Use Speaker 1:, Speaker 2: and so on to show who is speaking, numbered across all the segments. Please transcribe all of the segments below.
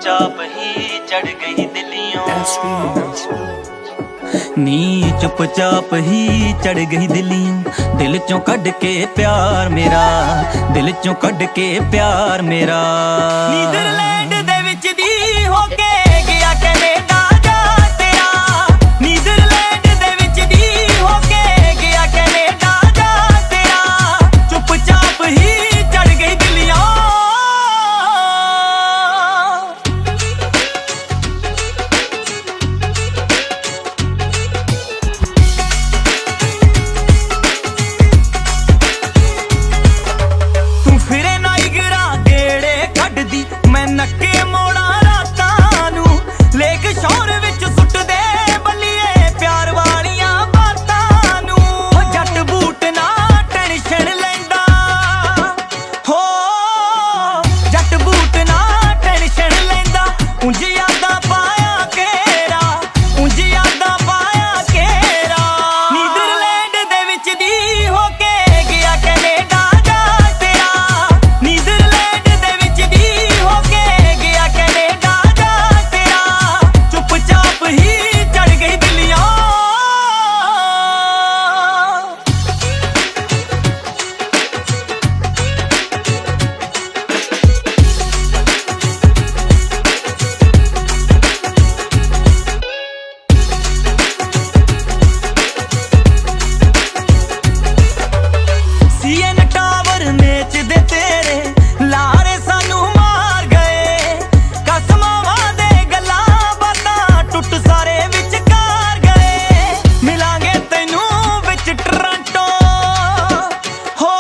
Speaker 1: चुपचाप ही चढ़ गई दिलियों।
Speaker 2: नी चुपचाप ही चढ़ गई दिलियों, दिल चों कढ़ के प्यार मेरा, दिल चों कढ़ के प्यार मेरा।
Speaker 1: नीदरलैंड दे विच दी होके गया कनेडा जा तेरा, नीदरलैंड दे विच दी होके गया कनेडा जा तेरा, चुपचाप ही चढ़ गई दिलियों। मैं नक्के मोड़ा रातां नू लेक शौर विच सुट दे बल्लिए प्यार वालियां बातां नू। जट बूट ना टेंशन लैंदा हो, जट बूट ना टेंशन लैंदा, उंज यादां पाया केरा, उंज यादां पाया केरा। नीदरलैंड दे विच दी होके गया कनेडा जा तेरा, नीदरलैंड दे विच दी होके गया कनेडा जा तेरा, चुपचाप ही चढ़ गई दिलियों। सीएन टावर मैच दे तेरे लारे सानू मार गए, कसमां वादे गल्लां बातां टुट सारे विचकार गए। मिलांगे तैनू विच टोरंटो हो,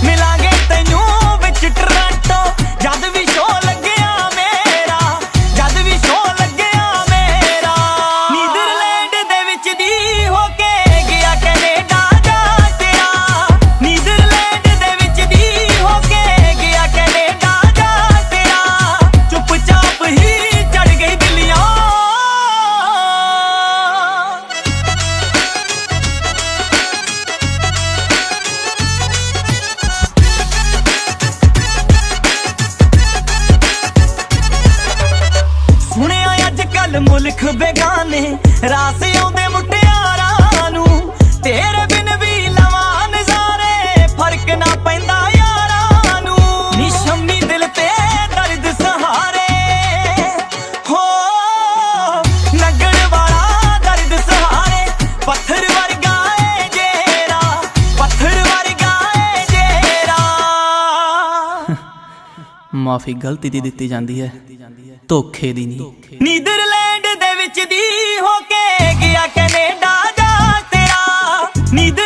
Speaker 1: मिलांगे तैनू विच टोरंटो, जद भी शो लगया मेरा, जद भी शो लगया मेरा। नीदरलैंड दे विच दी होके गया कनेडा जा तेरा, नीदरलैंड दे विच दी होके गया कनेडा जा तेरा, चुपचाप ही चढ़ गई दिलियों। सुनिया अजकल मुल्क बेगाने रास आउंदे मुटियारां नू, तेरे बिन भी लवां नज़ारे फर्क ना पैंदा यारां नू। नी शम्मी दिल ते दर्द सहारे हो, लगण वाला दर्द सहारे, पत्थर वर्गा ए जेरा, पत्थर वर्गा ए जेरा।
Speaker 2: माफी गलती दी दित्ती जांदी है, धोखे दी नहीं।
Speaker 1: नीदरलैंड दे विच दी होके गया कनेडा जा तेरा, नीदर